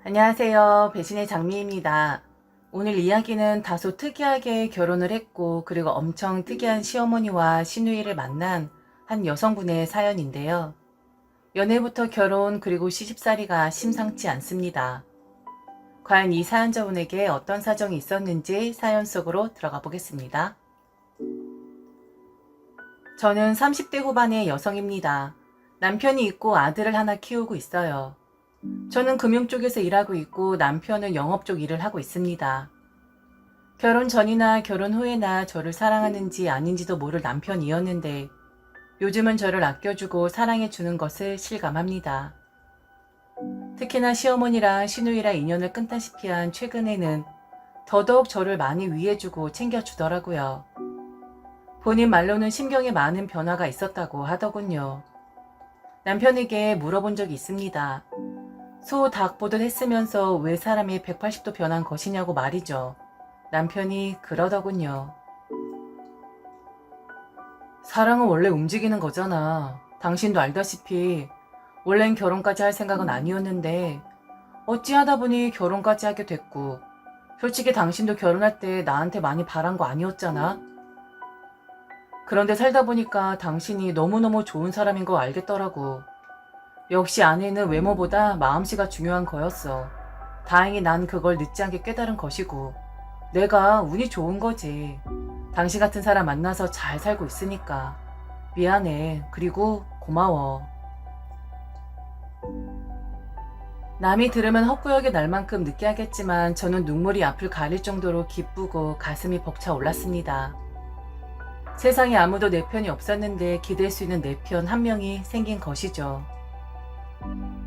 안녕하세요. 배신의 장미입니다. 오늘 이야기는 다소 특이하게 결혼을 했고 그리고 엄청 특이한 시어머니와 시누이를 만난 한 여성분의 사연인데요. 연애부터 결혼 그리고 시집살이가 심상치 않습니다. 과연 이 사연자분에게 어떤 사정이 있었는지 사연 속으로 들어가 보겠습니다. 저는 30대 후반의 여성입니다. 남편이 있고 아들을 하나 키우고 있어요. 저는 금융 쪽에서 일하고 있고 남편은 영업 쪽 일을 하고 있습니다. 결혼 전이나 결혼 후에나 저를 사랑하는지 아닌지도 모를 남편이었는데 요즘은 저를 아껴주고 사랑해주는 것을 실감합니다. 특히나 시어머니랑 시누이랑 인연을 끊다시피 한 최근에는 더더욱 저를 많이 위해주고 챙겨주더라고요. 본인 말로는 심경에 많은 변화가 있었다고 하더군요. 남편에게 물어본 적이 있습니다. 소, 닭 보듯 했으면서 왜 사람이 180도 변한 것이냐고 말이죠. 남편이 그러더군요. 사랑은 원래 움직이는 거잖아. 당신도 알다시피 원래는 결혼까지 할 생각은 아니었는데 어찌하다 보니 결혼까지 하게 됐고 솔직히 당신도 결혼할 때 나한테 많이 바란 거 아니었잖아. 그런데 살다 보니까 당신이 너무너무 좋은 사람인 거 알겠더라고. 역시 아내는 외모보다 마음씨가 중요한 거였어. 다행히 난 그걸 늦지 않게 깨달은 것이고 내가 운이 좋은 거지. 당신 같은 사람 만나서 잘 살고 있으니까. 미안해. 그리고 고마워. 남이 들으면 헛구역에 날 만큼 느끼하겠지만 저는 눈물이 앞을 가릴 정도로 기쁘고 가슴이 벅차 올랐습니다. 세상에 아무도 내 편이 없었는데 기댈 수 있는 내 편 한 명이 생긴 것이죠.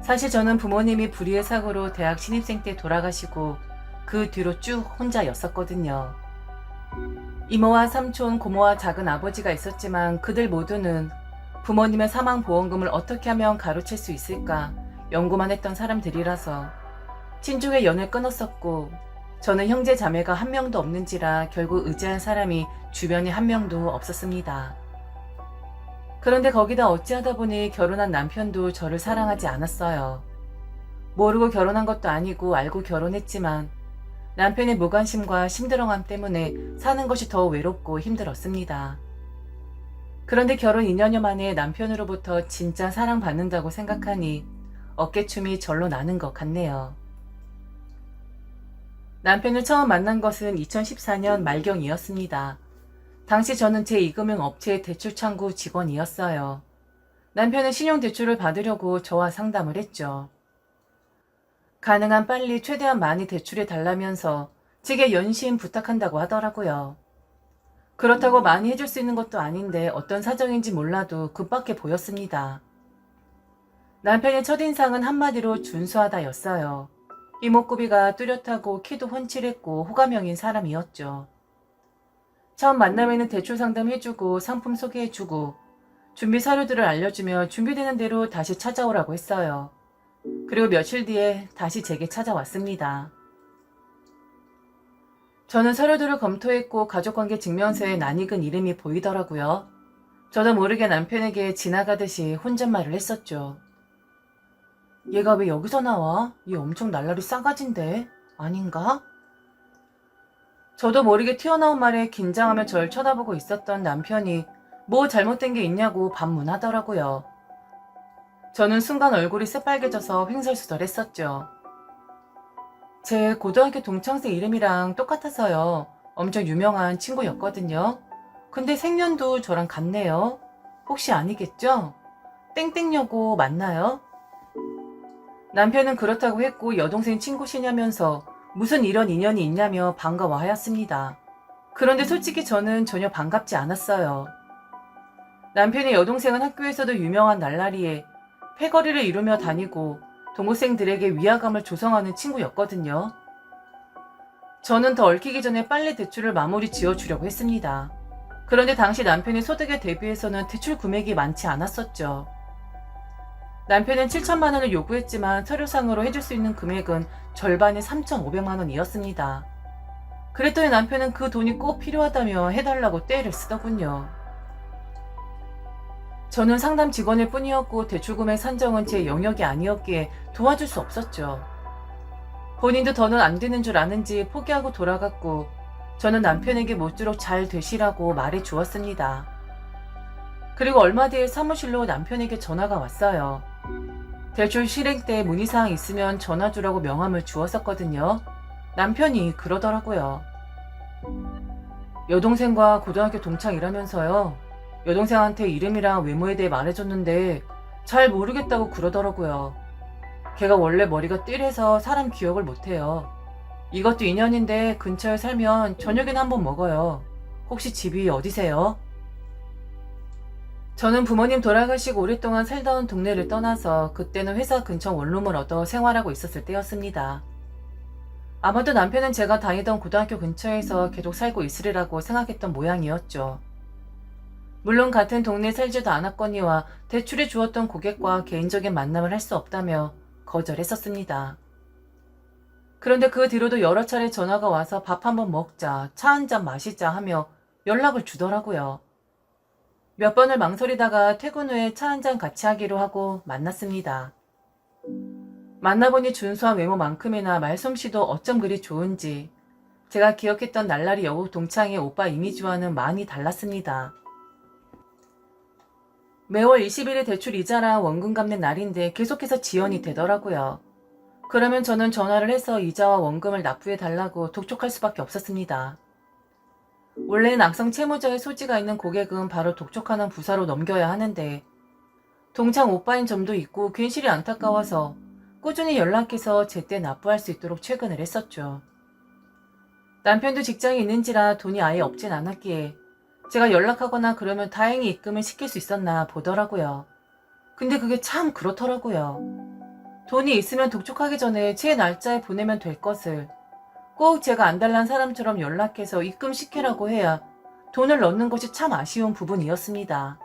사실 저는 부모님이 불의의 사고로 대학 신입생 때 돌아가시고 그 뒤로 쭉 혼자였었거든요. 이모와 삼촌, 고모와 작은 아버지가 있었지만 그들 모두는 부모님의 사망보험금을 어떻게 하면 가로챌 수 있을까 연구만 했던 사람들이라서 친족의 연을 끊었었고 저는 형제 자매가 한 명도 없는지라 결국 의지한 사람이 주변에 한 명도 없었습니다. 그런데 거기다 어찌하다 보니 결혼한 남편도 저를 사랑하지 않았어요. 모르고 결혼한 것도 아니고 알고 결혼했지만 남편의 무관심과 심드렁함 때문에 사는 것이 더 외롭고 힘들었습니다. 그런데 결혼 2년여 만에 남편으로부터 진짜 사랑받는다고 생각하니 어깨춤이 절로 나는 것 같네요. 남편을 처음 만난 것은 2014년 말경이었습니다. 당시 저는 제2금융 업체의 대출창구 직원이었어요. 남편은 신용대출을 받으려고 저와 상담을 했죠. 가능한 빨리 최대한 많이 대출해 달라면서 제게 연신 부탁한다고 하더라고요. 그렇다고 많이 해줄 수 있는 것도 아닌데 어떤 사정인지 몰라도 급박해 보였습니다. 남편의 첫인상은 한마디로 준수하다였어요. 이목구비가 뚜렷하고 키도 훤칠했고 호감형인 사람이었죠. 처음 만남에는 대출 상담해주고 상품 소개해주고 준비 서류들을 알려주며 준비되는 대로 다시 찾아오라고 했어요. 그리고 며칠 뒤에 다시 제게 찾아왔습니다. 저는 서류들을 검토했고 가족관계 증명서에 낯익은 이름이 보이더라고요. 저도 모르게 남편에게 지나가듯이 혼잣말을 했었죠. 얘가 왜 여기서 나와? 얘 엄청 날라리 싸가진데? 아닌가? 저도 모르게 튀어나온 말에 긴장하며 절 쳐다보고 있었던 남편이 뭐 잘못된 게 있냐고 반문하더라고요. 저는 순간 얼굴이 새빨개져서 횡설수설했었죠. 제 고등학교 동창생 이름이랑 똑같아서요. 엄청 유명한 친구였거든요. 근데 생년도 저랑 같네요. 혹시 아니겠죠? 땡땡여고 맞나요? 남편은 그렇다고 했고 여동생 친구시냐면서 무슨 이런 인연이 있냐며 반가워하였습니다. 그런데 솔직히 저는 전혀 반갑지 않았어요. 남편의 여동생은 학교에서도 유명한 날라리에 패거리를 이루며 다니고 동호생들에게 위화감을 조성하는 친구였거든요. 저는 더 얽히기 전에 빨리 대출을 마무리 지어주려고 했습니다. 그런데 당시 남편의 소득에 대비해서는 대출 금액이 많지 않았었죠. 남편은 7천만 원을 요구했지만 서류상으로 해줄 수 있는 금액은 절반의 3,500만 원이었습니다. 그랬더니 남편은 그 돈이 꼭 필요하다며 해달라고 떼를 쓰더군요. 저는 상담 직원일 뿐이었고 대출금액 산정은 제 영역이 아니었기에 도와줄 수 없었죠. 본인도 더는 안 되는 줄 아는지 포기하고 돌아갔고 저는 남편에게 모쪼록 잘 되시라고 말해 주었습니다. 그리고 얼마 뒤에 사무실로 남편에게 전화가 왔어요. 대출 실행 때 문의사항 있으면 전화 주라고 명함을 주었었거든요. 남편이 그러더라고요. 여동생과 고등학교 동창이라면서요. 여동생한테 이름이랑 외모에 대해 말해줬는데 잘 모르겠다고 그러더라고요. 걔가 원래 머리가 띠래서 사람 기억을 못해요. 이것도 인연인데 근처에 살면 저녁에는 한번 먹어요. 혹시 집이 어디세요? 저는 부모님 돌아가시고 오랫동안 살던 동네를 떠나서 그때는 회사 근처 원룸을 얻어 생활하고 있었을 때였습니다. 아마도 남편은 제가 다니던 고등학교 근처에서 계속 살고 있으리라고 생각했던 모양이었죠. 물론 같은 동네에 살지도 않았거니와 대출해 주었던 고객과 개인적인 만남을 할 수 없다며 거절했었습니다. 그런데 그 뒤로도 여러 차례 전화가 와서 밥 한번 먹자, 차 한잔 마시자 하며 연락을 주더라고요. 몇 번을 망설이다가 퇴근 후에 차 한잔 같이 하기로 하고 만났습니다. 만나보니 준수한 외모만큼이나 말솜씨도 어쩜 그리 좋은지 제가 기억했던 날라리 여고 동창의 오빠 이미지와는 많이 달랐습니다. 매월 20일에 대출 이자랑 원금 갚는 날인데 계속해서 지연이 되더라고요. 그러면 저는 전화를 해서 이자와 원금을 납부해 달라고 독촉할 수밖에 없었습니다. 원래는 악성 채무자의 소지가 있는 고객은 바로 독촉하는 부사로 넘겨야 하는데 동창 오빠인 점도 있고 괜시리 안타까워서 꾸준히 연락해서 제때 납부할 수 있도록 최근을 했었죠. 남편도 직장에 있는지라 돈이 아예 없진 않았기에 제가 연락하거나 그러면 다행히 입금을 시킬 수 있었나 보더라고요. 근데 그게 참 그렇더라고요. 돈이 있으면 독촉하기 전에 제 날짜에 보내면 될 것을 꼭 제가 안달난 사람처럼 연락해서 입금시키라고 해야 돈을 넣는 것이 참 아쉬운 부분이었습니다.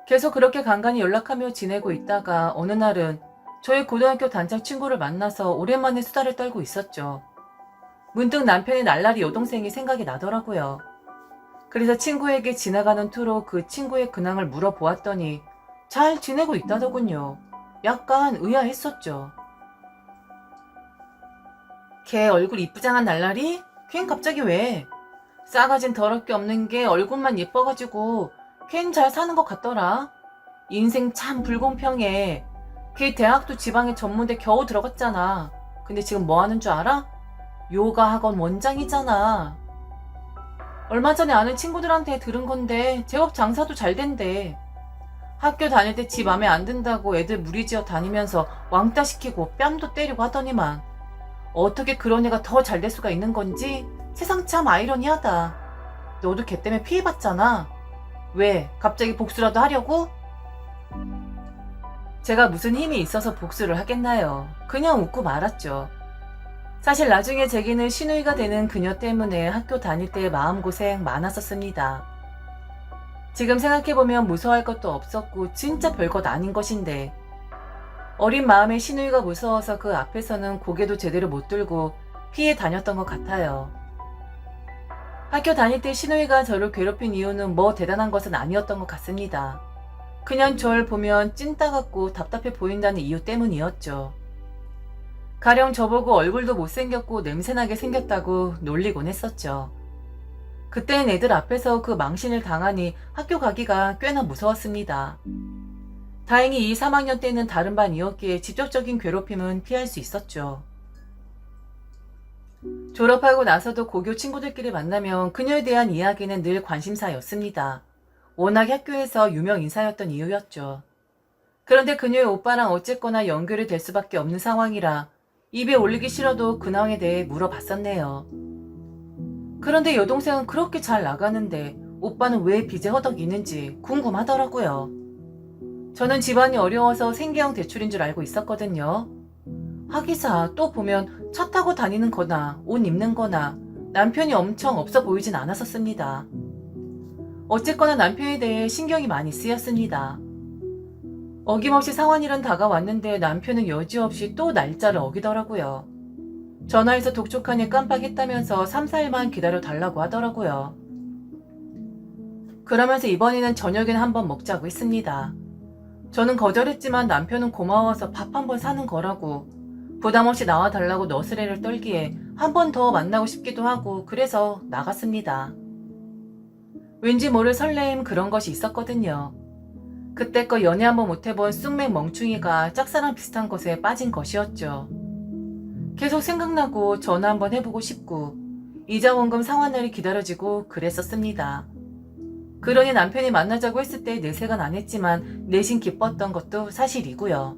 계속 그렇게 간간히 연락하며 지내고 있다가 어느 날은 저희 고등학교 단짝 친구를 만나서 오랜만에 수다를 떨고 있었죠. 문득 남편의 날라리 여동생이 생각이 나더라고요. 그래서 친구에게 지나가는 투로 그 친구의 근황을 물어보았더니 잘 지내고 있다더군요. 약간 의아했었죠. 걔 얼굴 이쁘장한 날라리? 걘 갑자기 왜? 싸가진 더럽게 없는 게 얼굴만 예뻐가지고 걘 잘 사는 것 같더라. 인생 참 불공평해. 걔 대학도 지방의 전문대 겨우 들어갔잖아. 근데 지금 뭐 하는 줄 알아? 요가 학원 원장이잖아. 얼마 전에 아는 친구들한테 들은 건데 제법 장사도 잘 된대. 학교 다닐 때 지 맘에 안 든다고 애들 무리지어 다니면서 왕따 시키고 뺨도 때리고 하더니만 어떻게 그런 애가 더 잘 될 수가 있는 건지 세상 참 아이러니하다. 너도 걔 때문에 피해봤잖아. 왜? 갑자기 복수라도 하려고? 제가 무슨 힘이 있어서 복수를 하겠나요? 그냥 웃고 말았죠. 사실 나중에 제게는 시누이가 되는 그녀 때문에 학교 다닐 때 마음고생 많았었습니다. 지금 생각해보면 무서워할 것도 없었고 진짜 별것 아닌 것인데 어린 마음에 시누이가 무서워서 그 앞에서는 고개도 제대로 못 들고 피해 다녔던 것 같아요. 학교 다닐 때 시누이가 저를 괴롭힌 이유는 뭐 대단한 것은 아니었던 것 같습니다. 그냥 절 보면 찐따 같고 답답해 보인다는 이유 때문이었죠. 가령 저보고 얼굴도 못생겼고 냄새나게 생겼다고 놀리곤 했었죠. 그땐 애들 앞에서 그 망신을 당하니 학교 가기가 꽤나 무서웠습니다. 다행히 이 3학년 때는 다른 반이었기에 직접적인 괴롭힘은 피할 수 있었죠. 졸업하고 나서도 고교 친구들끼리 만나면 그녀에 대한 이야기는 늘 관심사였습니다. 워낙 학교에서 유명 인사였던 이유였죠. 그런데 그녀의 오빠랑 어쨌거나 연결이 될 수밖에 없는 상황이라 입에 올리기 싫어도 근황에 대해 물어봤었네요. 그런데 여동생은 그렇게 잘 나가는데 오빠는 왜 빚에 허덕이는지 궁금하더라고요. 저는 집안이 어려워서 생계형 대출인 줄 알고 있었거든요. 하기사 또 보면 차 타고 다니는 거나 옷 입는 거나 남편이 엄청 없어 보이진 않았었습니다. 어쨌거나 남편에 대해 신경이 많이 쓰였습니다. 어김없이 상환일은 다가왔는데 남편은 여지없이 또 날짜를 어기더라고요. 전화해서 독촉하니 깜빡했다면서 3, 4일만 기다려 달라고 하더라고요. 그러면서 이번에는 저녁에는 한번 먹자고 했습니다. 저는 거절했지만 남편은 고마워서 밥 한번 사는 거라고 부담없이 나와달라고 너스레를 떨기에 한 번 더 만나고 싶기도 하고 그래서 나갔습니다. 왠지 모를 설레임 그런 것이 있었거든요. 그때껏 연애 한번 못해본 쑥맥 멍충이가 짝사랑 비슷한 것에 빠진 것이었죠. 계속 생각나고 전화 한번 해보고 싶고 이자 원금 상환날이 기다려지고 그랬었습니다. 그러니 남편이 만나자고 했을 때 내색은 안 했지만 내심 기뻤던 것도 사실이고요.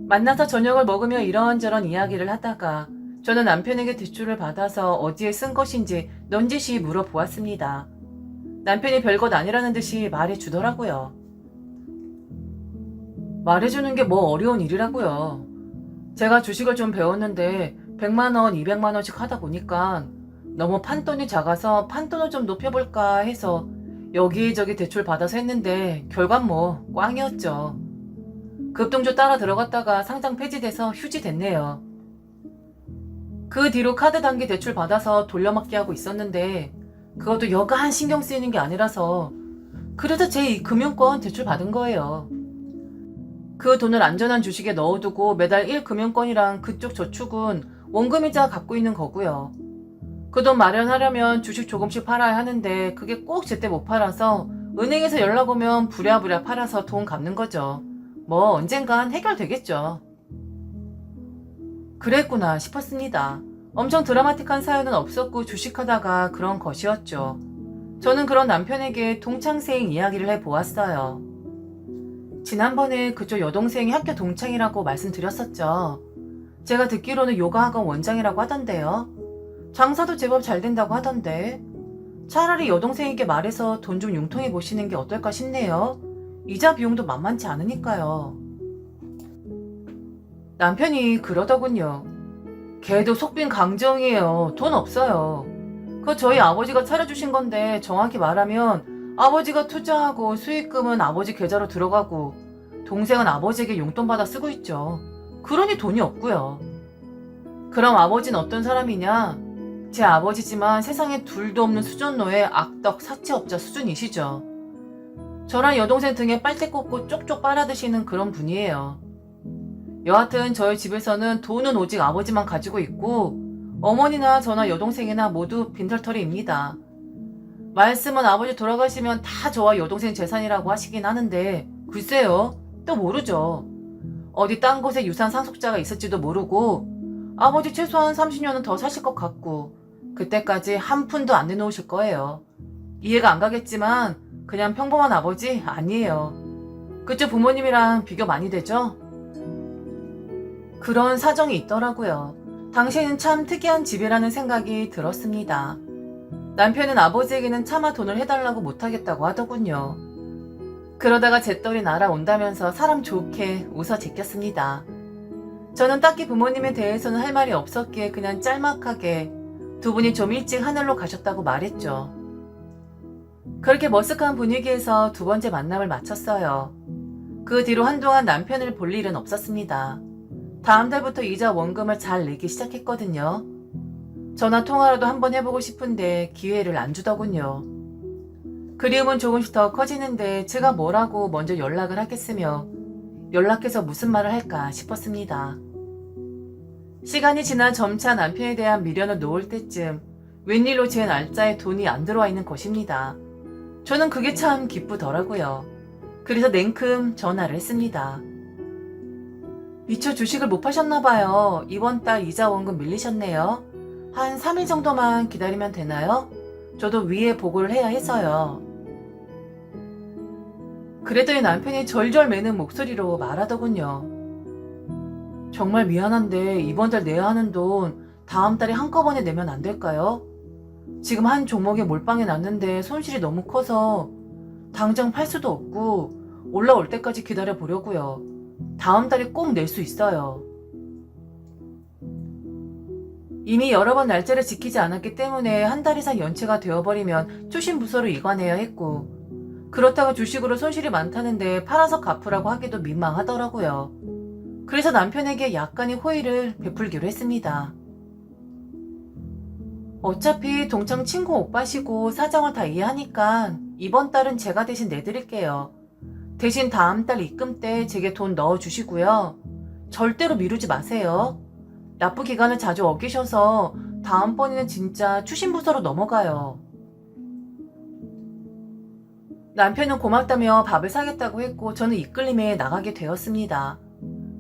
만나서 저녁을 먹으며 이런저런 이야기를 하다가 저는 남편에게 대출을 받아서 어디에 쓴 것인지 넌지시 물어보았습니다. 남편이 별것 아니라는 듯이 말해주더라고요. 말해주는 게 뭐 어려운 일이라고요. 제가 주식을 좀 배웠는데 100만원, 200만원씩 하다 보니까 너무 판돈이 작아서 판돈을 좀 높여볼까 해서 여기저기 대출 받아서 했는데 결과는 뭐 꽝이었죠. 급등주 따라 들어갔다가 상장 폐지돼서 휴지 됐네요. 그 뒤로 카드 단기 대출 받아서 돌려막기 하고 있었는데 그것도 여간 신경 쓰이는 게 아니라서 그래서 제 금융권 대출 받은 거예요. 그 돈을 안전한 주식에 넣어두고 매달 1금융권이랑 그쪽 저축은 원금이자 갖고 있는 거고요. 그 돈 마련하려면 주식 조금씩 팔아야 하는데 그게 꼭 제때 못 팔아서 은행에서 연락 오면 부랴부랴 팔아서 돈 갚는 거죠. 뭐 언젠간 해결되겠죠. 그랬구나 싶었습니다. 엄청 드라마틱한 사연은 없었고 주식하다가 그런 것이었죠. 저는 그런 남편에게 동창생 이야기를 해보았어요. 지난번에 그쪽 여동생이 학교 동창이라고 말씀드렸었죠. 제가 듣기로는 요가학원 원장이라고 하던데요. 장사도 제법 잘 된다고 하던데 차라리 여동생에게 말해서 돈 좀 융통해 보시는 게 어떨까 싶네요. 이자 비용도 만만치 않으니까요. 남편이 그러더군요. 걔도 속빈 강정이에요. 돈 없어요. 그거 저희 아버지가 차려주신 건데 정확히 말하면 아버지가 투자하고 수익금은 아버지 계좌로 들어가고 동생은 아버지에게 용돈 받아 쓰고 있죠. 그러니 돈이 없고요. 그럼 아버지는 어떤 사람이냐? 제 아버지지만 세상에 둘도 없는 수전노의 악덕 사채업자 수준이시죠. 저랑 여동생 등에 빨대 꽂고 쪽쪽 빨아드시는 그런 분이에요. 여하튼 저희 집에서는 돈은 오직 아버지만 가지고 있고 어머니나 저나 여동생이나 모두 빈털터리입니다. 말씀은 아버지 돌아가시면 다 저와 여동생 재산이라고 하시긴 하는데 글쎄요, 또 모르죠. 어디 딴 곳에 유산 상속자가 있을지도 모르고 아버지 최소한 30년은 더 사실 것 같고 그때까지 한 푼도 안 내놓으실 거예요. 이해가 안 가겠지만 그냥 평범한 아버지 아니에요. 그쪽 부모님이랑 비교 많이 되죠? 그런 사정이 있더라고요. 당신은 참 특이한 집이라는 생각이 들었습니다. 남편은 아버지에게는 차마 돈을 해달라고 못하겠다고 하더군요. 그러다가 재떨이 날아온다면서 사람 좋게 웃어 제꼈습니다. 저는 딱히 부모님에 대해서는 할 말이 없었기에 그냥 짤막하게 두 분이 좀 일찍 하늘로 가셨다고 말했죠. 그렇게 머쓱한 분위기에서 두 번째 만남을 마쳤어요. 그 뒤로 한동안 남편을 볼 일은 없었습니다. 다음 달부터 이자 원금을 잘 내기 시작했거든요. 전화 통화라도 한번 해보고 싶은데 기회를 안 주더군요. 그리움은 조금씩 더 커지는데 제가 뭐라고 먼저 연락을 하겠으며 연락해서 무슨 말을 할까 싶었습니다. 시간이 지나 점차 남편에 대한 미련을 놓을 때쯤 웬일로 제 날짜에 돈이 안 들어와 있는 것입니다. 저는 그게 참 기쁘더라고요. 그래서 냉큼 전화를 했습니다. 미처 주식을 못 파셨나봐요. 이번 달 이자 원금 밀리셨네요. 한 3일 정도만 기다리면 되나요? 저도 위에 보고를 해야 해서요. 그랬더니 남편이 절절 매는 목소리로 말하더군요. 정말 미안한데 이번 달 내야 하는 돈 다음 달에 한꺼번에 내면 안 될까요? 지금 한 종목에 몰빵해 놨는데 손실이 너무 커서 당장 팔 수도 없고 올라올 때까지 기다려 보려고요. 다음 달에 꼭 낼 수 있어요. 이미 여러 번 날짜를 지키지 않았기 때문에 한 달 이상 연체가 되어버리면 추신부서로 이관해야 했고 그렇다고 주식으로 손실이 많다는데 팔아서 갚으라고 하기도 민망하더라고요. 그래서 남편에게 약간의 호의를 베풀기로 했습니다. 어차피 동창 친구 오빠시고 사정을 다 이해하니까 이번 달은 제가 대신 내드릴게요. 대신 다음 달 입금 때 제게 돈 넣어주시고요. 절대로 미루지 마세요. 납부 기간을 자주 어기셔서 다음번에는 진짜 추신부서로 넘어가요. 남편은 고맙다며 밥을 사겠다고 했고 저는 이끌림에 나가게 되었습니다.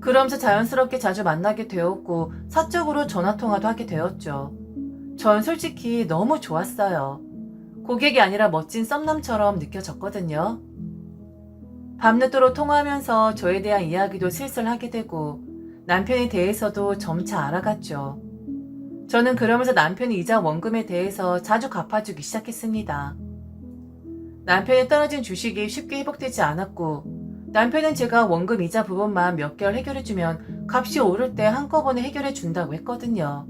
그러면서 자연스럽게 자주 만나게 되었고 사적으로 전화통화도 하게 되었죠. 전 솔직히 너무 좋았어요. 고객이 아니라 멋진 썸남처럼 느껴졌거든요. 밤늦도록 통화하면서 저에 대한 이야기도 슬슬 하게 되고 남편에 대해서도 점차 알아갔죠. 저는 그러면서 남편이 이자 원금에 대해서 자주 갚아주기 시작했습니다. 남편이 떨어진 주식이 쉽게 회복되지 않았고 남편은 제가 원금 이자 부분만 몇 개월 해결해주면 값이 오를 때 한꺼번에 해결해준다고 했거든요.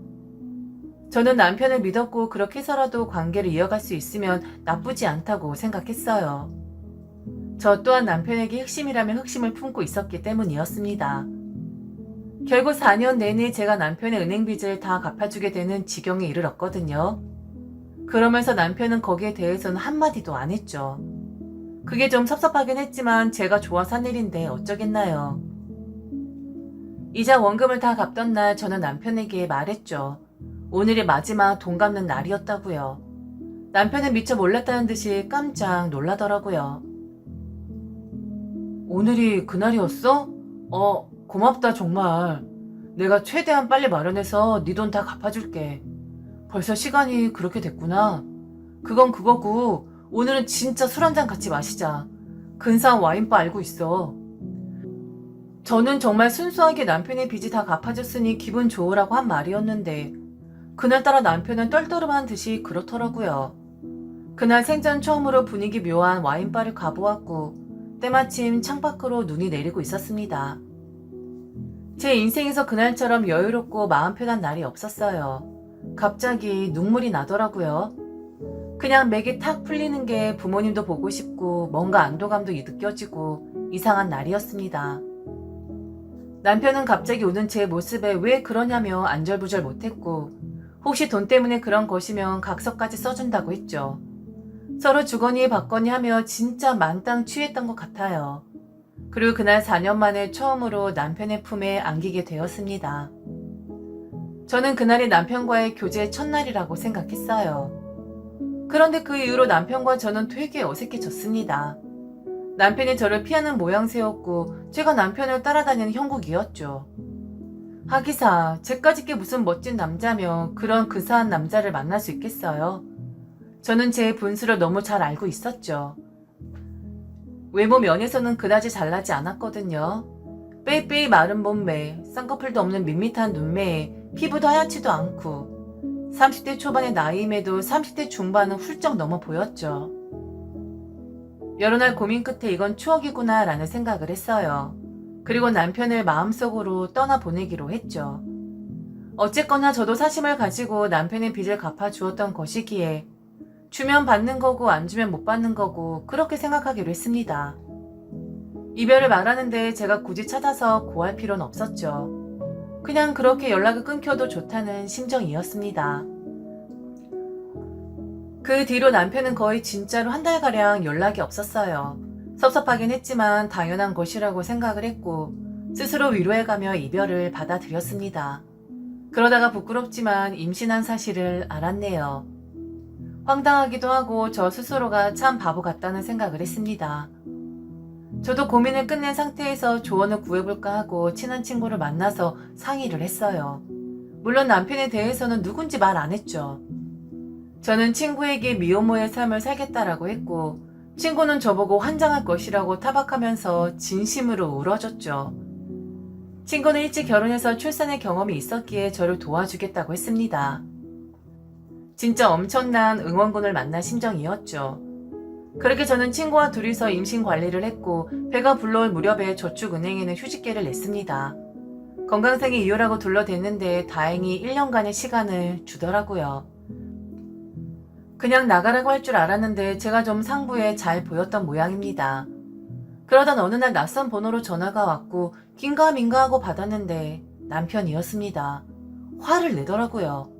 저는 남편을 믿었고 그렇게 해서라도 관계를 이어갈 수 있으면 나쁘지 않다고 생각했어요. 저 또한 남편에게 핵심이라면 흑심을 품고 있었기 때문이었습니다. 결국 4년 내내 제가 남편의 은행 빚을 다 갚아주게 되는 지경에 이르렀거든요. 그러면서 남편은 거기에 대해서는 한마디도 안 했죠. 그게 좀 섭섭하긴 했지만 제가 좋아서 한 일인데 어쩌겠나요. 이자 원금을 다 갚던 날 저는 남편에게 말했죠. 오늘이 마지막 돈 갚는 날이었다고요. 남편은 미처 몰랐다는 듯이 깜짝 놀라더라고요. 오늘이 그날이었어? 고맙다 정말. 내가 최대한 빨리 마련해서 네 돈 다 갚아줄게. 벌써 시간이 그렇게 됐구나. 그건 그거고 오늘은 진짜 술 한잔 같이 마시자. 근사한 와인바 알고 있어. 저는 정말 순수하게 남편의 빚이 다 갚아줬으니 기분 좋으라고 한 말이었는데 그날따라 남편은 떨떠름한 듯이 그렇더라고요. 그날 생전 처음으로 분위기 묘한 와인바를 가보았고 때마침 창밖으로 눈이 내리고 있었습니다. 제 인생에서 그날처럼 여유롭고 마음 편한 날이 없었어요. 갑자기 눈물이 나더라고요. 그냥 맥이 탁 풀리는 게 부모님도 보고 싶고 뭔가 안도감도 느껴지고 이상한 날이었습니다. 남편은 갑자기 우는 제 모습에 왜 그러냐며 안절부절 못했고 혹시 돈 때문에 그런 것이면 각서까지 써준다고 했죠. 서로 주거니 받거니 하며 진짜 만땅 취했던 것 같아요. 그리고 그날 4년 만에 처음으로 남편의 품에 안기게 되었습니다. 저는 그날이 남편과의 교제 첫날이라고 생각했어요. 그런데 그 이후로 남편과 저는 되게 어색해졌습니다. 남편이 저를 피하는 모양새였고 제가 남편을 따라다니는 형국이었죠. 하기사 제까짓 게 무슨 멋진 남자며 그런 근사한 남자를 만날 수 있겠어요. 저는 제 분수를 너무 잘 알고 있었죠. 외모 면에서는 그다지 잘나지 않았거든요. 빼빼이 마른 몸매, 쌍꺼풀도 없는 밋밋한 눈매에 피부도 하얗지도 않고 30대 초반의 나이임에도 30대 중반은 훌쩍 넘어 보였죠. 여러 날 고민 끝에 이건 추억이구나 라는 생각을 했어요. 그리고 남편을 마음속으로 떠나보내기로 했죠. 어쨌거나 저도 사심을 가지고 남편의 빚을 갚아주었던 것이기에 주면 받는 거고 안 주면 못 받는 거고 그렇게 생각하기로 했습니다. 이별을 말하는데 제가 굳이 찾아서 고할 필요는 없었죠. 그냥 그렇게 연락이 끊겨도 좋다는 심정이었습니다. 그 뒤로 남편은 거의 진짜로 한 달가량 연락이 없었어요. 섭섭하긴 했지만 당연한 것이라고 생각을 했고 스스로 위로해가며 이별을 받아들였습니다. 그러다가 부끄럽지만 임신한 사실을 알았네요. 황당하기도 하고 저 스스로가 참 바보 같다는 생각을 했습니다. 저도 고민을 끝낸 상태에서 조언을 구해볼까 하고 친한 친구를 만나서 상의를 했어요. 물론 남편에 대해서는 누군지 말 안 했죠. 저는 친구에게 미혼모의 삶을 살겠다라고 했고 친구는 저보고 환장할 것이라고 타박하면서 진심으로 울어줬죠. 친구는 일찍 결혼해서 출산의 경험이 있었기에 저를 도와주겠다고 했습니다. 진짜 엄청난 응원군을 만난 심정이었죠. 그렇게 저는 친구와 둘이서 임신 관리를 했고 배가 불러올 무렵에 저축은행에는 휴직계를 냈습니다. 건강생의 이유라고 둘러댔는데 다행히 1년간의 시간을 주더라고요. 그냥 나가라고 할 줄 알았는데 제가 좀 상부에 잘 보였던 모양입니다. 그러던 어느 날 낯선 번호로 전화가 왔고 긴가민가 하고 받았는데 남편이었습니다. 화를 내더라고요.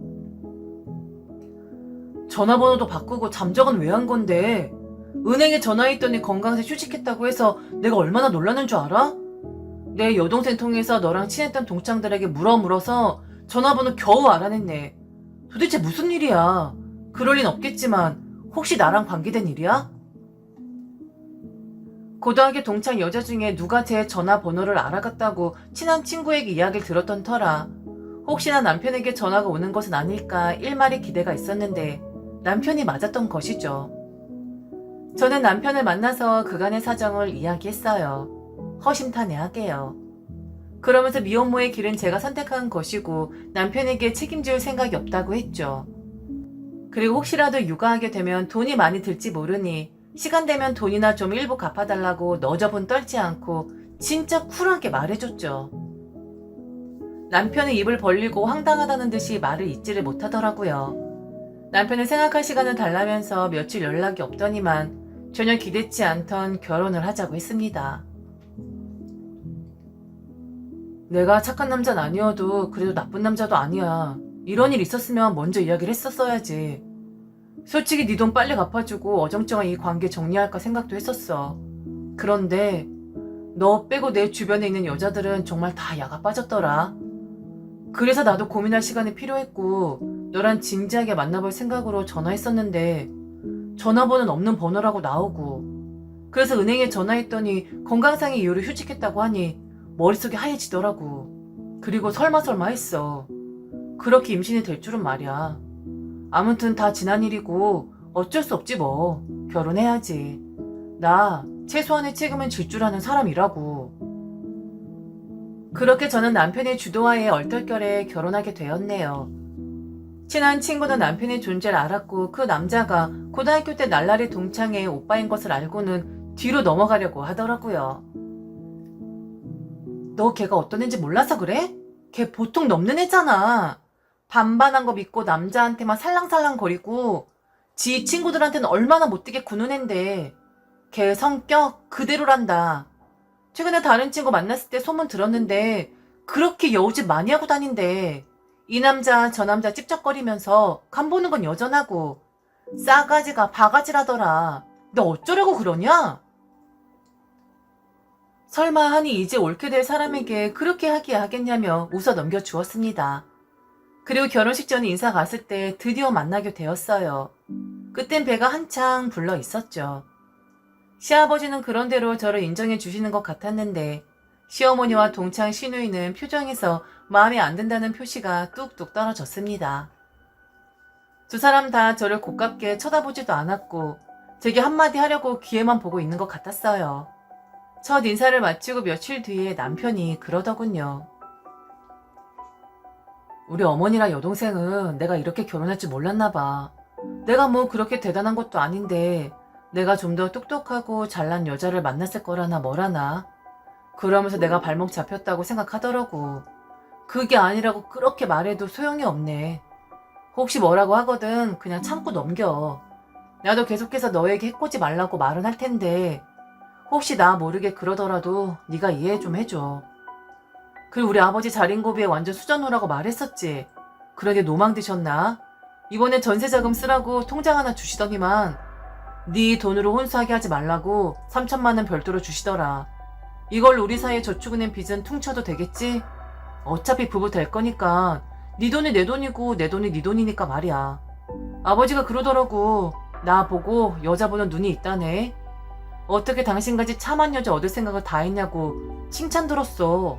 전화번호도 바꾸고 잠적은 왜 한 건데? 은행에 전화했더니 건강세 휴직했다고 해서 내가 얼마나 놀라는 줄 알아? 내 여동생 통해서 너랑 친했던 동창들에게 물어서 전화번호 겨우 알아냈네. 도대체 무슨 일이야? 그럴 린 없겠지만 혹시 나랑 관계된 일이야? 고등학교 동창 여자 중에 누가 제 전화번호를 알아갔다고 친한 친구에게 이야기를 들었던 터라 혹시나 남편에게 전화가 오는 것은 아닐까 일말의 기대가 있었는데 남편이 맞았던 것이죠. 저는 남편을 만나서 그간의 사정을 이야기했어요. 허심탄회하게요. 그러면서 미혼모의 길은 제가 선택한 것이고 남편에게 책임질 생각이 없다고 했죠. 그리고 혹시라도 육아하게 되면 돈이 많이 들지 모르니 시간 되면 돈이나 좀 일부 갚아달라고 너저분 떨지 않고 진짜 쿨하게 말해줬죠. 남편은 입을 벌리고 황당하다는 듯이 말을 잇지를 못하더라고요. 남편은 생각할 시간을 달라면서 며칠 연락이 없더니만 전혀 기대치 않던 결혼을 하자고 했습니다. 내가 착한 남자는 아니어도 그래도 나쁜 남자도 아니야. 이런 일 있었으면 먼저 이야기를 했었어야지. 솔직히 네 돈 빨리 갚아주고 어정쩡한 이 관계 정리할까 생각도 했었어. 그런데 너 빼고 내 주변에 있는 여자들은 정말 다 야가 빠졌더라. 그래서 나도 고민할 시간이 필요했고 너랑 진지하게 만나볼 생각으로 전화했었는데 전화번호는 없는 번호라고 나오고 그래서 은행에 전화했더니 건강상의 이유로 휴직했다고 하니 머릿속이 하얘지더라고. 그리고 설마 했어. 그렇게 임신이 될 줄은 말이야. 아무튼 다 지난 일이고 어쩔 수 없지 뭐. 결혼해야지. 나 최소한의 책임은 질 줄 아는 사람이라고. 그렇게 저는 남편의 주도하에 얼떨결에 결혼하게 되었네요. 친한 친구는 남편의 존재를 알았고 그 남자가 고등학교 때 날라리 동창의 오빠인 것을 알고는 뒤로 넘어가려고 하더라고요. 너 걔가 어떤 애인지 몰라서 그래? 걔 보통 넘는 애잖아. 반반한 거 믿고 남자한테만 살랑살랑 거리고 지 친구들한테는 얼마나 못되게 구는 앤데 걔 성격 그대로란다. 최근에 다른 친구 만났을 때 소문 들었는데 그렇게 여우짓 많이 하고 다닌대. 이 남자 저 남자 찝쩍거리면서 간보는 건 여전하고 싸가지가 바가지라더라. 너 어쩌려고 그러냐? 설마 하니 이제 옳게 될 사람에게 그렇게 하기야 하겠냐며 웃어 넘겨주었습니다. 그리고 결혼식 전에 인사 갔을 때 드디어 만나게 되었어요. 그땐 배가 한창 불러 있었죠. 시아버지는 그런대로 저를 인정해 주시는 것 같았는데 시어머니와 동창 시누이는 표정에서 마음에 안 든다는 표시가 뚝뚝 떨어졌습니다. 두 사람 다 저를 고깝게 쳐다보지도 않았고 제게 한마디 하려고 귀에만 보고 있는 것 같았어요. 첫 인사를 마치고 며칠 뒤에 남편이 그러더군요. 우리 어머니랑 여동생은 내가 이렇게 결혼할 줄 몰랐나 봐. 내가 뭐 그렇게 대단한 것도 아닌데 내가 좀 더 똑똑하고 잘난 여자를 만났을 거라나 뭐라나. 그러면서 내가 발목 잡혔다고 생각하더라고. 그게 아니라고 그렇게 말해도 소용이 없네. 혹시 뭐라고 하거든 그냥 참고 넘겨. 나도 계속해서 너에게 해코지 말라고 말은 할 텐데 혹시 나 모르게 그러더라도 네가 이해 좀 해줘. 그리고 우리 아버지 자린고비에 완전 수저노라고 말했었지. 그러게 노망 드셨나? 이번에 전세자금 쓰라고 통장 하나 주시더니만 네 돈으로 혼수하게 하지 말라고 3천만 원 별도로 주시더라. 이걸 우리 사이에 저축은행 빚은 퉁쳐도 되겠지? 어차피 부부 될 거니까 네 돈이 내 돈이고 내 돈이 네 돈이니까 말이야. 아버지가 그러더라고. 나 보고 여자 보는 눈이 있다네. 어떻게 당신같이 참한 여자 얻을 생각을 다 했냐고 칭찬 들었어.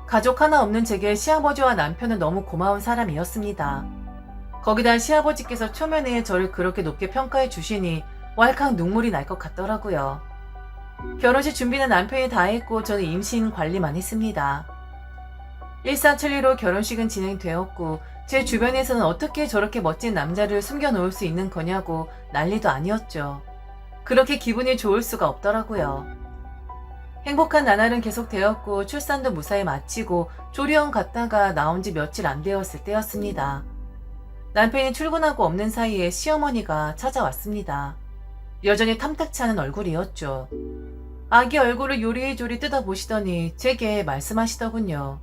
가족 하나 없는 제게 시아버지와 남편은 너무 고마운 사람이었습니다. 거기다 시아버지께서 초면에 저를 그렇게 높게 평가해 주시니 왈칵 눈물이 날 것 같더라고요. 결혼식 준비는 남편이 다 했고 저는 임신 관리만 했습니다. 일사천리로 결혼식은 진행되었고 제 주변에서는 어떻게 저렇게 멋진 남자를 숨겨놓을 수 있는 거냐고 난리도 아니었죠. 그렇게 기분이 좋을 수가 없더라고요. 행복한 나날은 계속되었고 출산도 무사히 마치고 조리원 갔다가 나온 지 며칠 안 되었을 때였습니다. 남편이 출근하고 없는 사이에 시어머니가 찾아왔습니다. 여전히 탐탁치 않은 얼굴이었죠. 아기 얼굴을 요리조리 뜯어보시더니 제게 말씀하시더군요.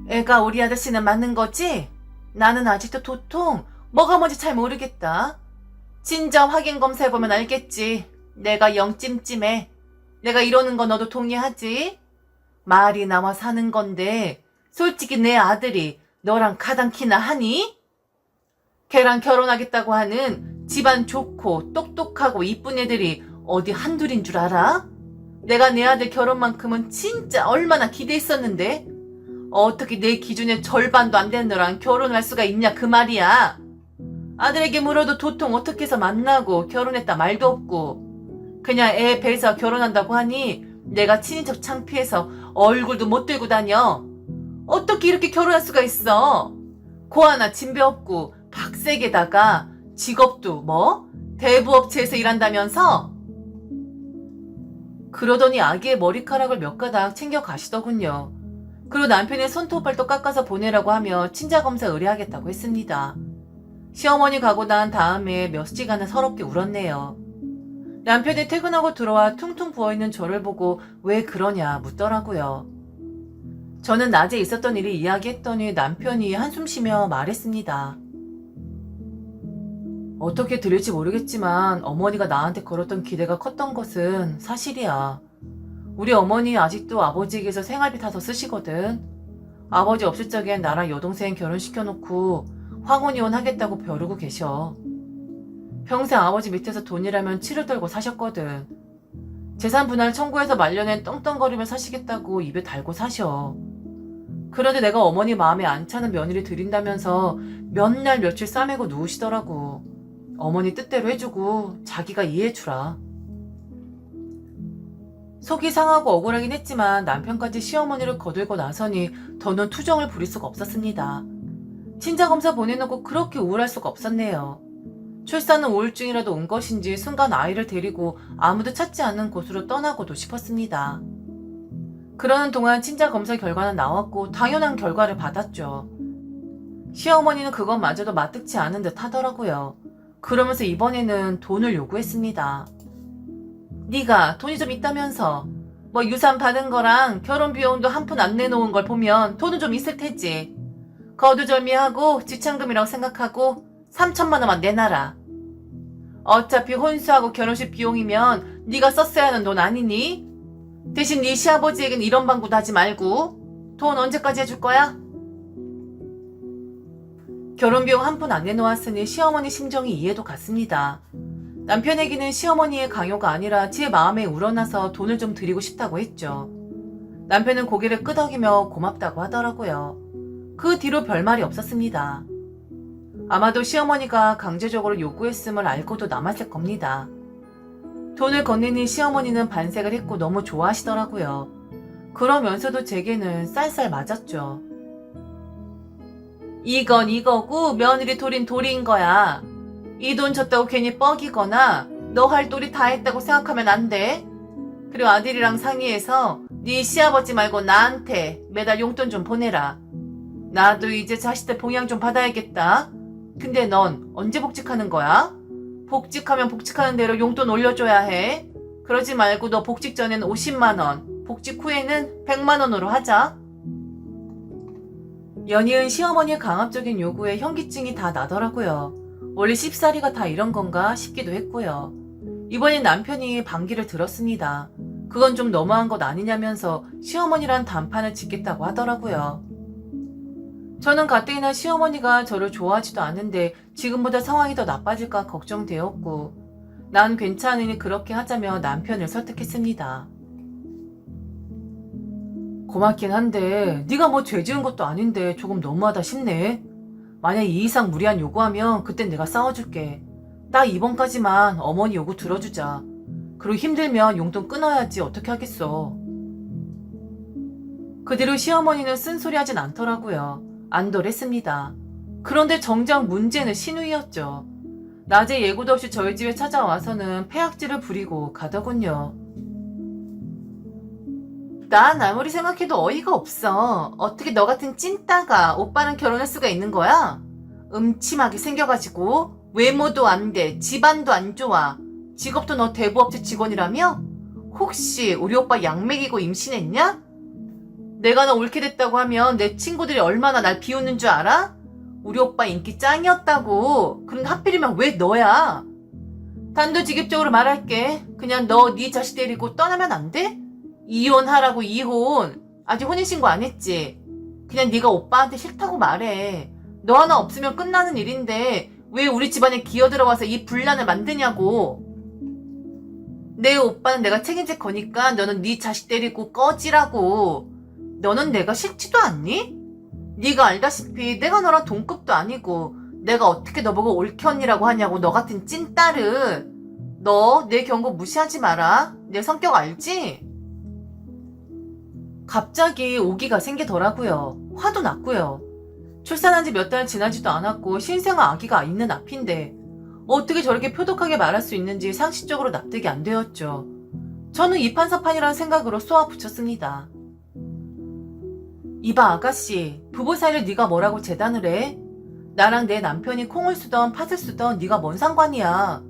애가 우리 아저씨는 맞는 거지? 나는 아직도 도통 뭐가 뭔지 잘 모르겠다. 진짜 확인 검사해보면 알겠지. 내가 영 찜찜해. 내가 이러는 거 너도 동의하지? 말이 나와 사는 건데 솔직히 내 아들이 너랑 가당키나 하니? 걔랑 결혼하겠다고 하는 집안 좋고 똑똑하고 이쁜 애들이 어디 한둘인 줄 알아? 내가 내 아들 결혼만큼은 진짜 얼마나 기대했었는데 어떻게 내 기준의 절반도 안 되는 너랑 결혼할 수가 있냐 그 말이야. 아들에게 물어도 도통 어떻게 해서 만나고 결혼했다 말도 없고 그냥 애 배서 결혼한다고 하니 내가 친인척 창피해서 얼굴도 못 들고 다녀. 어떻게 이렇게 결혼할 수가 있어? 고 하나 진배 없고 박색에다가 직업도 뭐? 대부업체에서 일한다면서? 그러더니 아기의 머리카락을 몇 가닥 챙겨 가시더군요. 그리고 남편의 손톱발도 깎아서 보내라고 하며 친자검사 의뢰하겠다고 했습니다. 시어머니 가고 난 다음에 몇 시간은 서럽게 울었네요. 남편이 퇴근하고 들어와 퉁퉁 부어있는 저를 보고 왜 그러냐 묻더라고요. 저는 낮에 있었던 일을 이야기했더니 남편이 한숨 쉬며 말했습니다. 어떻게 들릴지 모르겠지만 어머니가 나한테 걸었던 기대가 컸던 것은 사실이야. 우리 어머니 아직도 아버지에게서 생활비 타서 쓰시거든. 아버지 없을 적엔 나랑 여동생 결혼시켜놓고 황혼이혼 하겠다고 벼르고 계셔. 평생 아버지 밑에서 돈이라면 치를 떨고 사셨거든. 재산 분할 청구해서 말년엔 떵떵거리며 사시겠다고 입에 달고 사셔. 그런데 내가 어머니 마음에 안 차는 며느리 드린다면서 몇 날 며칠 싸매고 누우시더라고. 어머니 뜻대로 해주고 자기가 이해해주라. 속이 상하고 억울하긴 했지만 남편까지 시어머니를 거들고 나서니 더는 투정을 부릴 수가 없었습니다. 친자검사 보내놓고 그렇게 우울할 수가 없었네요. 출산은 우울증이라도 온 것인지 순간 아이를 데리고 아무도 찾지 않는 곳으로 떠나고도 싶었습니다. 그러는 동안 친자검사 결과는 나왔고 당연한 결과를 받았죠. 시어머니는 그것마저도 마뜩치 않은 듯 하더라고요. 그러면서 이번에는 돈을 요구했습니다. 네가 돈이 좀 있다면서 뭐 유산 받은 거랑 결혼 비용도 한 푼 안 내놓은 걸 보면 돈은 좀 있을 테지. 거두절미하고 지참금이라고 생각하고 3천만 원만 내놔라. 어차피 혼수하고 결혼식 비용이면 네가 썼어야 하는 돈 아니니? 대신 네 시아버지에겐 이런 방구도 하지 말고 돈 언제까지 해줄 거야? 결혼 비용 한 푼 안 내놓았으니 시어머니 심정이 이해도 갔습니다. 남편에게는 시어머니의 강요가 아니라 제 마음에 우러나서 돈을 좀 드리고 싶다고 했죠. 남편은 고개를 끄덕이며 고맙다고 하더라고요. 그 뒤로 별말이 없었습니다. 아마도 시어머니가 강제적으로 요구했음을 알고도 남았을 겁니다. 돈을 건네니 시어머니는 반색을 했고 너무 좋아하시더라고요. 그러면서도 제게는 쌀쌀 맞았죠. 이건 이거고 며느리 돌인 돌인 거야. 이 돈 줬다고 괜히 뻐기거나 너 할 도리 다 했다고 생각하면 안 돼. 그리고 아들이랑 상의해서 네 시아버지 말고 나한테 매달 용돈 좀 보내라. 나도 이제 자식들 봉양 좀 받아야겠다. 근데 넌 언제 복직하는 거야? 복직하면 복직하는 대로 용돈 올려줘야 해. 그러지 말고 너 복직 전에는 50만 원, 복직 후에는 100만 원으로 하자. 연이은 시어머니의 강압적인 요구에 현기증이 다 나더라고요. 원래 씹사리가 다 이런 건가 싶기도 했고요. 이번엔 남편이 반기를 들었습니다. 그건 좀 너무한 것 아니냐면서 시어머니란 단판을 짓겠다고 하더라고요. 저는 가뜩이나 시어머니가 저를 좋아하지도 않은데 지금보다 상황이 더 나빠질까 걱정되었고 난 괜찮으니 그렇게 하자며 남편을 설득했습니다. 고맙긴 한데 네가 뭐 죄 지은 것도 아닌데 조금 너무하다 싶네. 만약 이 이상 무리한 요구하면 그땐 내가 싸워줄게. 딱 이번까지만 어머니 요구 들어주자. 그리고 힘들면 용돈 끊어야지 어떻게 하겠어. 그 뒤로 시어머니는 쓴소리 하진 않더라고요. 안도했습니다. 그런데 정작 문제는 시누이였죠. 낮에 예고도 없이 저희 집에 찾아와서는 패악질을 부리고 가더군요. 난 아무리 생각해도 어이가 없어. 어떻게 너 같은 찐따가 오빠랑 결혼할 수가 있는 거야? 음침하게 생겨가지고 외모도 안 돼, 집안도 안 좋아. 직업도 너 대부업체 직원이라며? 혹시 우리 오빠 약 먹이고 임신했냐? 내가 너 옳게 됐다고 하면 내 친구들이 얼마나 날 비웃는 줄 알아? 우리 오빠 인기 짱이었다고. 그런데 하필이면 왜 너야? 단도직입적으로 말할게. 그냥 너 네 자식 데리고 떠나면 안 돼? 이혼하라고. 이혼. 아직 혼인신고 안 했지? 그냥 네가 오빠한테 싫다고 말해. 너 하나 없으면 끝나는 일인데 왜 우리 집안에 기어들어와서 이 분란을 만드냐고. 내 오빠는 내가 책임질 거니까 너는 네 자식 데리고 꺼지라고. 너는 내가 싫지도 않니? 네가 알다시피 내가 너랑 동급도 아니고 내가 어떻게 너보고 옳게 언니라고 하냐고. 너 같은 찐따를. 너 내 경고 무시하지 마라. 내 성격 알지? 갑자기 오기가 생기더라고요. 화도 났고요. 출산한 지 몇 달 지나지도 않았고 신생아 아기가 있는 앞인데 어떻게 저렇게 표독하게 말할 수 있는지 상식적으로 납득이 안 되었죠. 저는 이판사판이라는 생각으로 쏘아붙였습니다. 이봐 아가씨, 부부 사이를 네가 뭐라고 재단을 해? 나랑 내 남편이 콩을 쓰던 팥을 쓰던 네가 뭔 상관이야.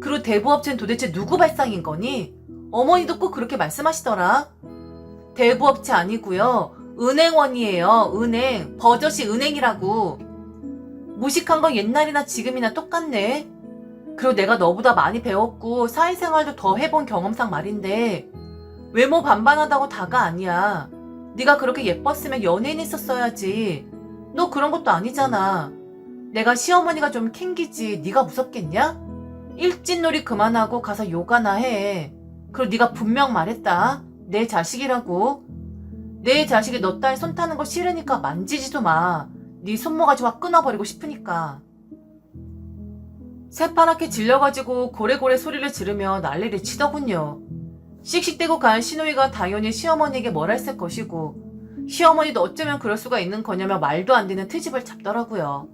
그리고 대부업체는 도대체 누구 발상인 거니? 어머니도 꼭 그렇게 말씀하시더라. 대부업체 아니고요. 은행원이에요. 은행. 버젓이 은행이라고. 무식한 건 옛날이나 지금이나 똑같네. 그리고 내가 너보다 많이 배웠고 사회생활도 더 해본 경험상 말인데 외모 반반하다고 다가 아니야. 네가 그렇게 예뻤으면 연예인 있었어야지. 너 그런 것도 아니잖아. 내가 시어머니가 좀 캥기지 네가 무섭겠냐? 일진놀이 그만하고 가서 요가나 해. 그리고 네가 분명 말했다. 내 자식이라고. 내 자식이 너 딸 손 타는 거 싫으니까 만지지도 마. 네 손모가지 확 끊어버리고 싶으니까. 새파랗게 질려가지고 고래고래 소리를 지르며 난리를 치더군요. 씩씩대고 간 시누이가 당연히 시어머니에게 뭘 했을 것이고 시어머니도 어쩌면 그럴 수가 있는 거냐며 말도 안 되는 트집을 잡더라고요.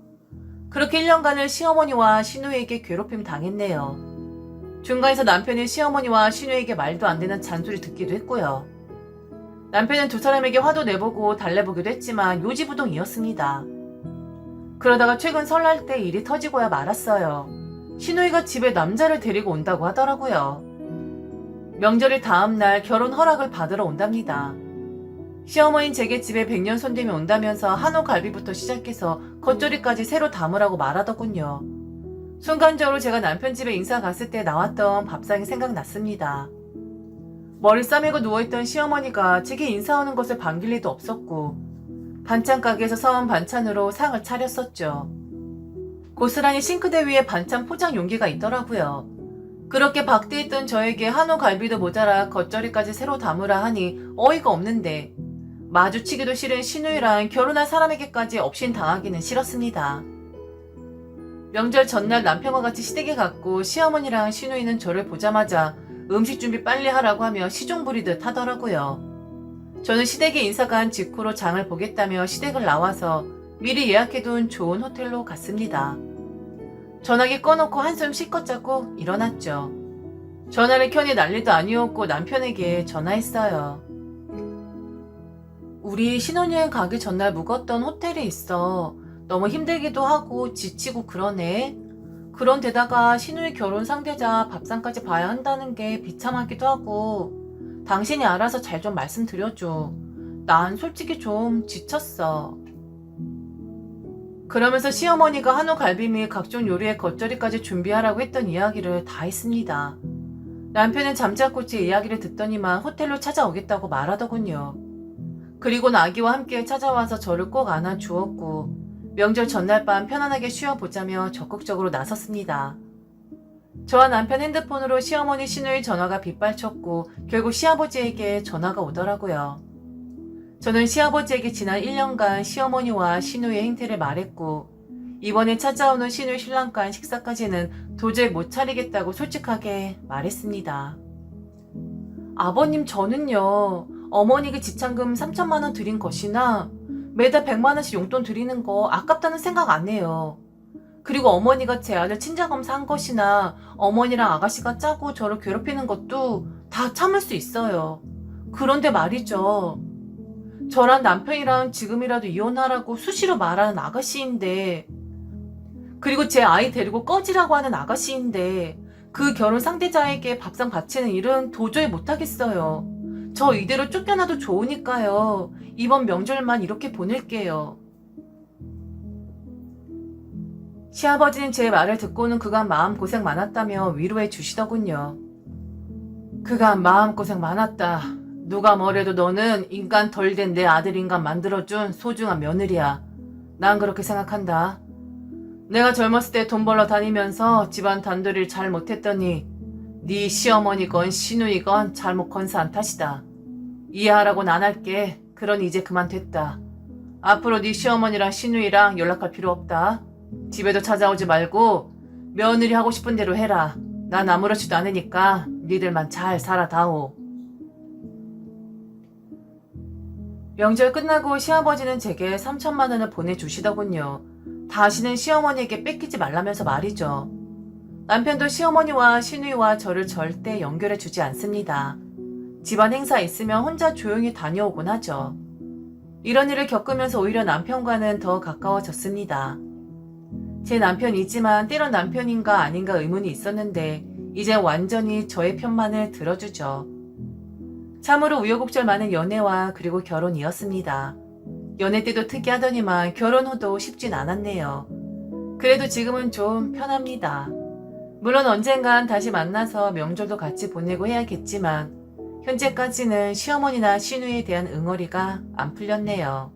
그렇게 1년간을 시어머니와 시누이에게 괴롭힘 당했네요. 중간에서 남편이 시어머니와 시누이에게 말도 안 되는 잔소리 듣기도 했고요. 남편은 두 사람에게 화도 내보고 달래보기도 했지만 요지부동이었습니다. 그러다가 최근 설날 때 일이 터지고야 말았어요. 시누이가 집에 남자를 데리고 온다고 하더라고요. 명절일 다음날 결혼 허락을 받으러 온답니다. 시어머니는 제게 집에 100년 손님이 온다면서 한우 갈비부터 시작해서 겉절이까지 새로 담으라고 말하더군요. 순간적으로 제가 남편 집에 인사 갔을 때 나왔던 밥상이 생각났습니다. 머리 싸매고 누워있던 시어머니가 제게 인사 오는 것을 반길 리도 없었고 반찬 가게에서 사온 반찬으로 상을 차렸었죠. 고스란히 싱크대 위에 반찬 포장 용기가 있더라고요. 그렇게 박대했던 저에게 한우 갈비도 모자라 겉절이까지 새로 담으라 하니 어이가 없는데 마주치기도 싫은 시누이랑 결혼할 사람에게까지 업신당하기는 싫었습니다. 명절 전날 남편과 같이 시댁에 갔고 시어머니랑 시누이는 저를 보자마자 음식 준비 빨리 하라고 하며 시종 부리듯 하더라고요. 저는 시댁에 인사 간 직후로 장을 보겠다며 시댁을 나와서 미리 예약해둔 좋은 호텔로 갔습니다. 전화기 꺼놓고 한숨 실컷 자고 일어났죠. 전화를 켜니 난리도 아니었고 남편에게 전화했어요. 우리 신혼여행 가기 전날 묵었던 호텔에 있어. 너무 힘들기도 하고 지치고 그러네. 그런데다가 시누이 결혼 상대자 밥상까지 봐야 한다는 게 비참하기도 하고 당신이 알아서 잘 좀 말씀드려줘. 난 솔직히 좀 지쳤어. 그러면서 시어머니가 한우 갈비 및 각종 요리의 겉절이까지 준비하라고 했던 이야기를 다 했습니다. 남편은 잠자코치 이야기를 듣더니만 호텔로 찾아오겠다고 말하더군요. 그리고는 아기와 함께 찾아와서 저를 꼭 안아주었고 명절 전날 밤 편안하게 쉬어보자며 적극적으로 나섰습니다. 저와 남편 핸드폰으로 시어머니 시누이 전화가 빗발쳤고 결국 시아버지에게 전화가 오더라고요. 저는 시아버지에게 지난 1년간 시어머니와 시누이의 행태를 말했고 이번에 찾아오는 시누이 신랑간 식사까지는 도저히 못 차리겠다고 솔직하게 말했습니다. 아버님 저는요. 어머니가 지참금 3천만 원 드린 것이나 매달 100만 원씩 용돈 드리는 거 아깝다는 생각 안 해요. 그리고 어머니가 제 아들 친자검사 한 것이나 어머니랑 아가씨가 짜고 저를 괴롭히는 것도 다 참을 수 있어요. 그런데 말이죠. 저랑 남편이랑 지금이라도 이혼하라고 수시로 말하는 아가씨인데 그리고 제 아이 데리고 꺼지라고 하는 아가씨인데 그 결혼 상대자에게 밥상 바치는 일은 도저히 못하겠어요. 저 이대로 쫓겨나도 좋으니까요. 이번 명절만 이렇게 보낼게요. 시아버지는 제 말을 듣고는 그간 마음고생 많았다며 위로해 주시더군요. 그간 마음고생 많았다. 누가 뭐래도 너는 인간 덜 된 내 아들 인간 만들어준 소중한 며느리야. 난 그렇게 생각한다. 내가 젊었을 때 돈 벌러 다니면서 집안 단돌이를 잘 못했더니 네 시어머니건 시누이건 잘못 건사한 탓이다. 이해하라고는 안 할게. 그러니 이제 그만 됐다. 앞으로 네 시어머니랑 시누이랑 연락할 필요 없다. 집에도 찾아오지 말고 며느리 하고 싶은 대로 해라. 난 아무렇지도 않으니까 니들만 잘 살아다오. 명절 끝나고 시아버지는 제게 3천만 원을 보내주시더군요. 다시는 시어머니에게 뺏기지 말라면서 말이죠. 남편도 시어머니와 시누이와 저를 절대 연결해주지 않습니다. 집안 행사 있으면 혼자 조용히 다녀오곤 하죠. 이런 일을 겪으면서 오히려 남편과는 더 가까워졌습니다. 제 남편이지만 때론 남편인가 아닌가 의문이 있었는데 이제 완전히 저의 편만을 들어주죠. 참으로 우여곡절 많은 연애와 그리고 결혼이었습니다. 연애 때도 특이하더니만 결혼 후도 쉽진 않았네요. 그래도 지금은 좀 편합니다. 물론 언젠간 다시 만나서 명절도 같이 보내고 해야겠지만 현재까지는 시어머니나 시누이에 대한 응어리가 안 풀렸네요.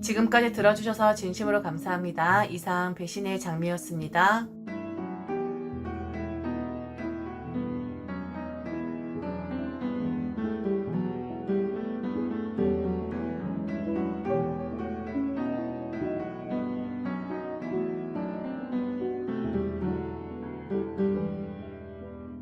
지금까지 들어주셔서 진심으로 감사합니다. 이상 배신의 장미였습니다.